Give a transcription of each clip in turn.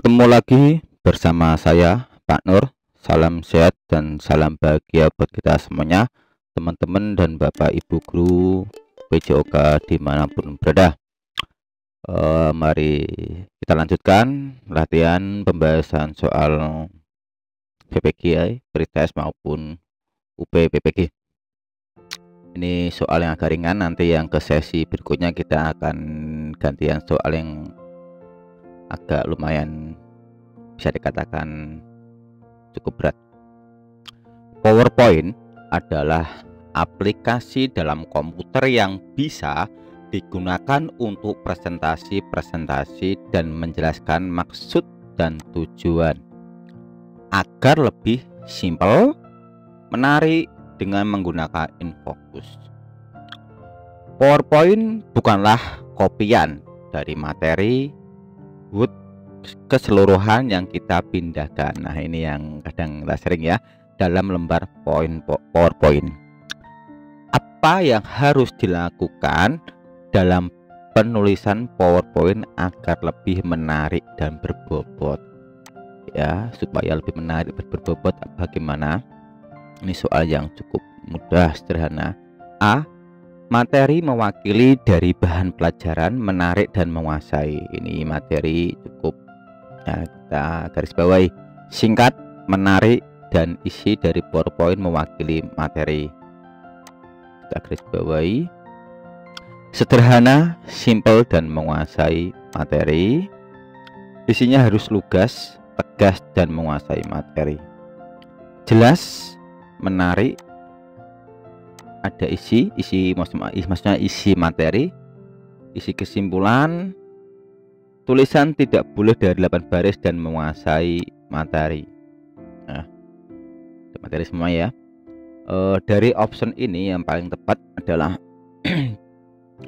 Bertemu lagi bersama saya, Pak Nur. Salam sehat dan salam bahagia buat kita semuanya, teman-teman dan Bapak Ibu guru PJOK dimanapun berada. Mari kita lanjutkan latihan pembahasan soal PPG, PRITES maupun UP PPG. Ini soal yang agak ringan, nanti yang ke sesi berikutnya kita akan gantian soal yang agak lumayan bisa dikatakan cukup berat. PowerPoint adalah aplikasi dalam komputer yang bisa digunakan untuk presentasi dan menjelaskan maksud dan tujuan agar lebih simpel, menarik dengan menggunakan infocus. PowerPoint bukanlah kopian dari materi Word keseluruhan yang kita pindahkan. Nah, ini yang kadang kita sering ya dalam lembar PowerPoint. Apa yang harus dilakukan dalam penulisan PowerPoint agar lebih menarik dan berbobot? Ya, supaya lebih menarik dan berbobot bagaimana? Ini soal yang cukup mudah, sederhana. A. Materi mewakili dari bahan pelajaran, menarik dan menguasai. Ini materi cukup ya, kita garis bawahi. Singkat, menarik, dan isi dari PowerPoint mewakili materi. Kita garis bawahi. Sederhana, simple, dan menguasai materi. Isinya harus lugas, tegas, dan menguasai materi. Jelas, menarik, ada maksudnya isi materi, isi kesimpulan, tulisan tidak boleh dari 8 baris dan menguasai materi. Nah, materi semua ya. Dari option ini yang paling tepat adalah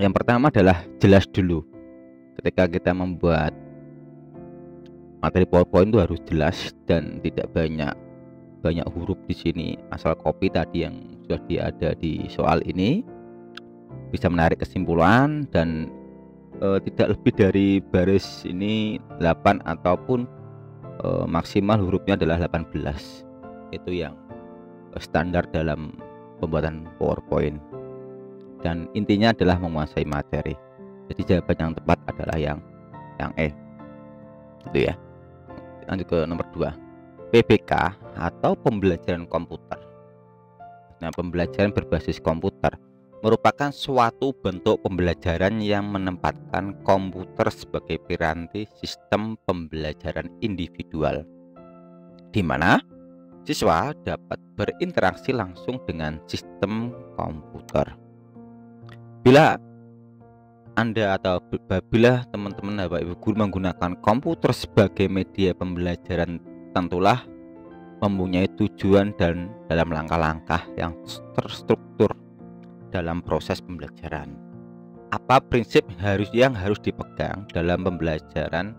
yang pertama adalah jelas dulu. Ketika kita membuat materi PowerPoint itu harus jelas dan tidak banyak huruf di sini, asal copy tadi yang sudah ada di soal ini, bisa menarik kesimpulan dan tidak lebih dari baris ini 8 ataupun maksimal hurufnya adalah 18. Itu yang standar dalam pembuatan PowerPoint, dan intinya adalah menguasai materi. Jadi jawaban yang tepat adalah yang E itu ya. Lanjut ke nomor 2, PBK atau pembelajaran komputer. Nah, pembelajaran berbasis komputer merupakan suatu bentuk pembelajaran yang menempatkan komputer sebagai piranti sistem pembelajaran individual, di mana siswa dapat berinteraksi langsung dengan sistem komputer. Bila Anda atau bila teman-teman Bapak Ibu guru menggunakan komputer sebagai media pembelajaran, tentulah mempunyai tujuan dan dalam langkah-langkah yang terstruktur dalam proses pembelajaran. Apa prinsip yang harus dipegang dalam pembelajaran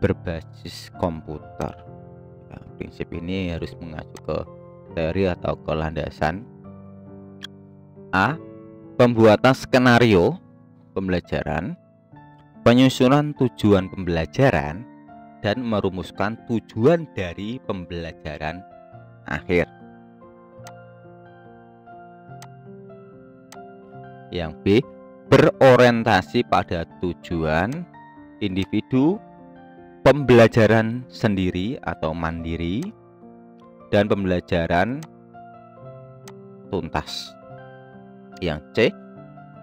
berbasis komputer? Nah, prinsip ini harus mengacu ke teori atau ke landasan. A. Pembuatan skenario pembelajaran, penyusunan tujuan pembelajaran, dan merumuskan tujuan dari pembelajaran akhir. Yang B. Berorientasi pada tujuan individu, pembelajaran sendiri atau mandiri, dan pembelajaran tuntas. Yang C.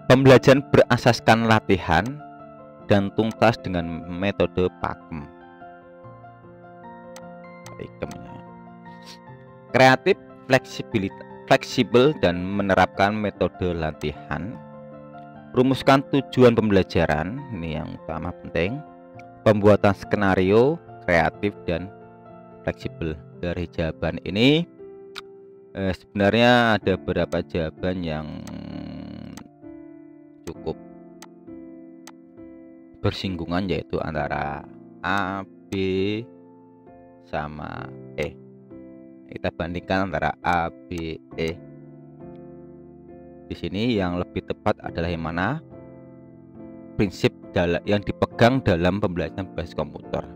Pembelajaran berasaskan latihan dan tuntas dengan metode pakem. Kreatif, fleksibel, dan menerapkan metode latihan. Rumuskan tujuan pembelajaran, ini yang utama penting. Pembuatan skenario, kreatif, dan fleksibel. Dari jawaban ini sebenarnya ada beberapa jawaban yang cukup bersinggungan, yaitu antara A, B, sama E. Kita bandingkan antara A, B, E. Di sini yang lebih tepat adalah yang mana? Prinsip yang dipegang dalam pembelajaran berbasis komputer.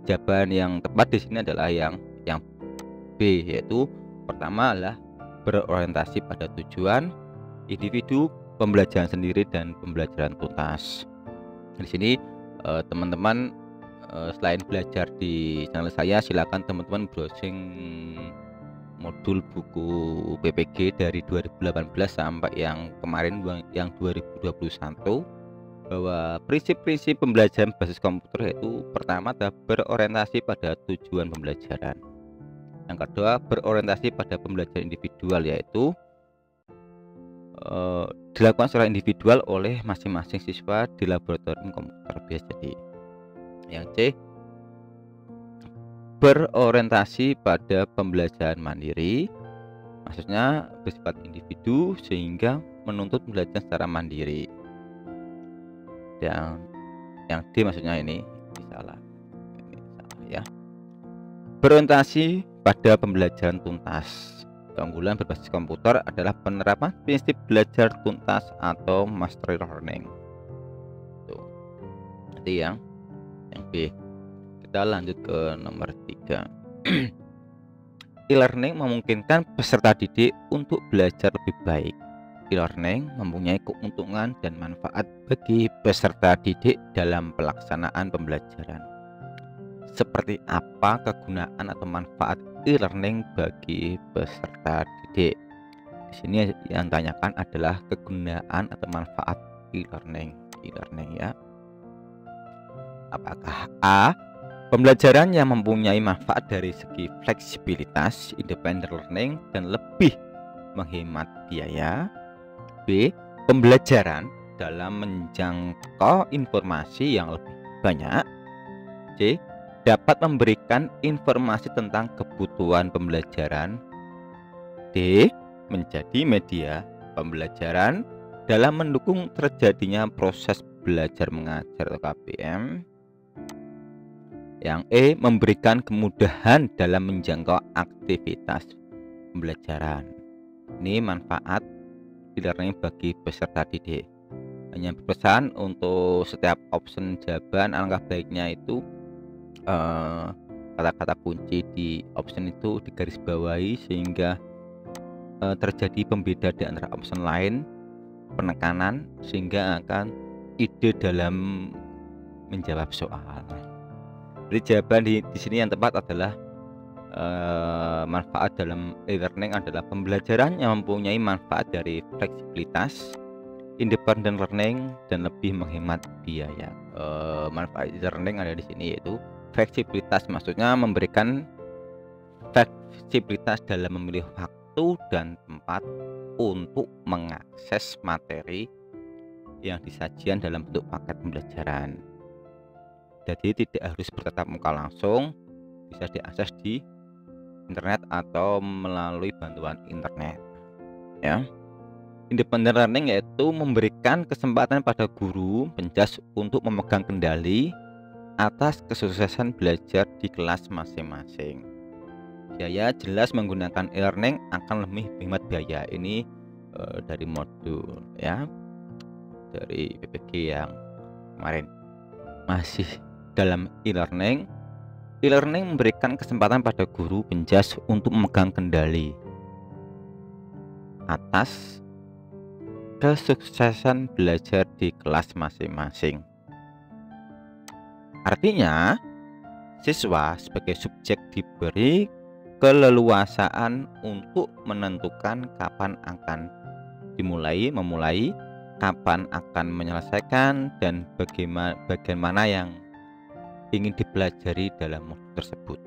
Jawaban yang tepat di sini adalah yang B, yaitu pertama adalah berorientasi pada tujuan, individu, pembelajaran sendiri, dan pembelajaran tuntas. Di sini teman-teman selain belajar di channel saya, silakan teman-teman browsing modul buku PPG dari 2018 sampai yang kemarin yang 2021, bahwa prinsip-prinsip pembelajaran basis komputer yaitu pertama adalah berorientasi pada tujuan pembelajaran. Yang kedua, berorientasi pada pembelajaran individual, yaitu dilakukan secara individual oleh masing-masing siswa di laboratorium komputer biasa. Jadi yang C, berorientasi pada pembelajaran mandiri, maksudnya bersifat individu sehingga menuntut pembelajaran secara mandiri. Dan yang D maksudnya ini salah ya. Berorientasi pada pembelajaran tuntas. Keunggulan berbasis komputer adalah penerapan prinsip belajar tuntas atau mastery learning. Tuh. Nanti yang B. Kita lanjut ke nomor 3. E-learning memungkinkan peserta didik untuk belajar lebih baik. E-learning mempunyai keuntungan dan manfaat bagi peserta didik dalam pelaksanaan pembelajaran. Seperti apa kegunaan atau manfaat e-learning bagi peserta didik? Di sini yang tanyakan adalah kegunaan atau manfaat e-learning ya. Apakah A, pembelajaran yang mempunyai manfaat dari segi fleksibilitas, independent learning, dan lebih menghemat biaya. B, pembelajaran dalam menjangkau informasi yang lebih banyak. C, dapat memberikan informasi tentang kebutuhan pembelajaran. D, menjadi media pembelajaran dalam mendukung terjadinya proses belajar mengajar atau KBM. Yang E, memberikan kemudahan dalam menjangkau aktivitas pembelajaran. Ini manfaat e-learning bagi peserta didik. Hanya berpesan untuk setiap option jawaban, alangkah baiknya itu kata-kata kunci di option itu digarisbawahi sehingga terjadi pembeda di antara option lain, penekanan, sehingga akan ide dalam menjawab soal. Jadi jawaban di sini yang tepat adalah manfaat dalam e-learning adalah pembelajaran yang mempunyai manfaat dari fleksibilitas, independent learning, dan lebih menghemat biaya. Manfaat e-learning ada di sini yaitu fleksibilitas, maksudnya memberikan fleksibilitas dalam memilih waktu dan tempat untuk mengakses materi yang disajikan dalam bentuk paket pembelajaran. Jadi tidak harus bertatap muka langsung, bisa diakses di internet atau melalui bantuan internet ya. Independent learning yaitu memberikan kesempatan pada guru penjas untuk memegang kendali atas kesuksesan belajar di kelas masing-masing. Biaya jelas menggunakan e-learning akan lebih hemat biaya. Ini dari modul ya, dari PPG yang kemarin. Masih dalam e-learning memberikan kesempatan pada guru penjas untuk memegang kendali atas kesuksesan belajar di kelas masing-masing. Artinya, siswa sebagai subjek diberi keleluasaan untuk menentukan kapan akan memulai, kapan akan menyelesaikan, dan bagian mana yang ingin dipelajari dalam modul tersebut.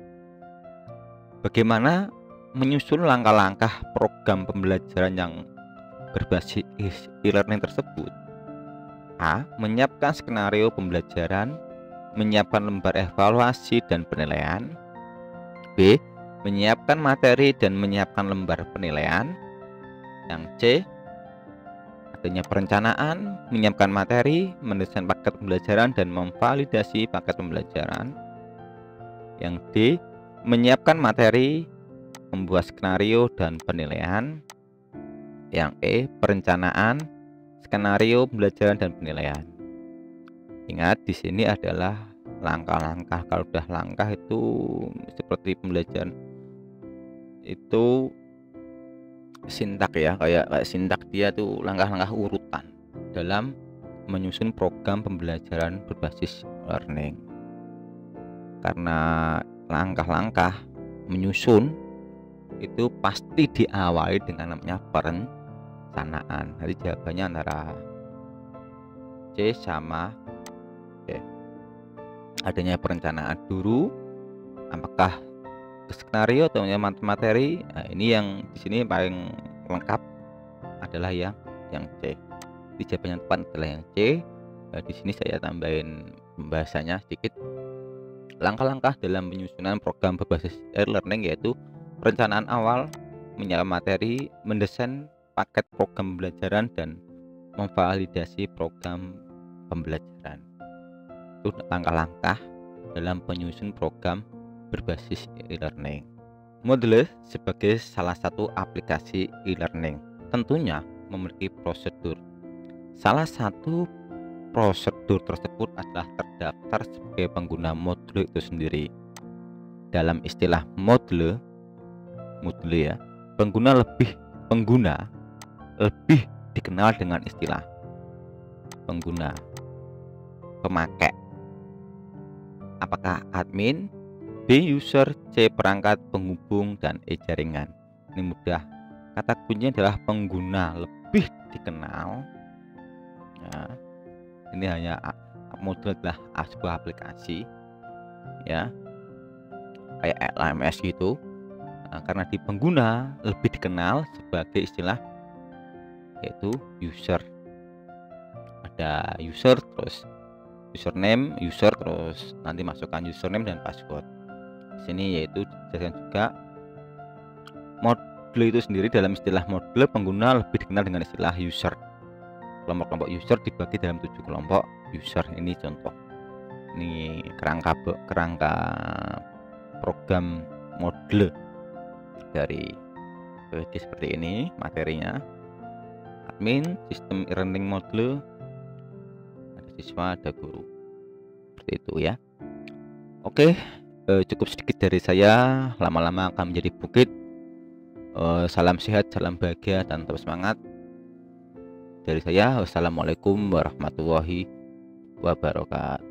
Bagaimana menyusun langkah-langkah program pembelajaran yang berbasis e-learning tersebut? A, menyiapkan skenario pembelajaran, menyiapkan lembar evaluasi dan penilaian. B, menyiapkan materi dan menyiapkan lembar penilaian. Yang C, adanya perencanaan, menyiapkan materi, mendesain paket pembelajaran, dan memvalidasi paket pembelajaran. Yang D, menyiapkan materi, membuat skenario dan penilaian. Yang E, perencanaan, skenario pembelajaran dan penilaian. Ingat, di sini adalah langkah-langkah. Kalau udah langkah itu seperti pembelajaran itu sintak ya, kayak sintak, dia tuh langkah-langkah urutan dalam menyusun program pembelajaran berbasis learning. Karena langkah-langkah menyusun itu pasti diawali dengan namanya perencanaan. Jadi jawabannya antara C sama D. Adanya perencanaan dulu, apakah skenario atau materi? Nah, ini yang di sini paling lengkap adalah yang C. Di jawaban yang tepat adalah yang C. Di sini saya tambahin pembahasannya sedikit. Langkah-langkah dalam penyusunan program berbasis e-learning yaitu perencanaan awal, menyiapkan materi, mendesain paket program pembelajaran, dan memvalidasi program pembelajaran. Itu langkah-langkah dalam penyusun program berbasis e-learning. Moodle sebagai salah satu aplikasi e-learning tentunya memiliki prosedur. Salah satu prosedur tersebut adalah terdaftar sebagai pengguna Moodle itu sendiri. Dalam istilah Moodle ya, pengguna lebih dikenal dengan istilah pengguna, pemakai. Apakah admin, B user, C perangkat penghubung, dan E jaringan. Ini mudah. Kata kuncinya adalah pengguna lebih dikenal. Nah, ini hanya Moodle adalah sebuah aplikasi ya, kayak LMS gitu. Nah, karena di pengguna lebih dikenal sebagai istilah yaitu user. Ada user, terus username, user, terus nanti masukkan username dan password. Di sini yaitu dijelaskan juga Moodle itu sendiri. Dalam istilah Moodle, pengguna lebih dikenal dengan istilah user. Kelompok-kelompok user dibagi dalam 7 kelompok user. Ini contoh. Ini kerangka program Moodle dari PWD seperti ini materinya. Admin, sistem e-learning Moodle, ada siswa, ada guru. Seperti itu ya. Oke, cukup sedikit dari saya. Lama-lama akan menjadi bukit. Salam sehat, salam bahagia, dan tetap semangat. Dari saya, wassalamualaikum warahmatullahi wabarakatuh.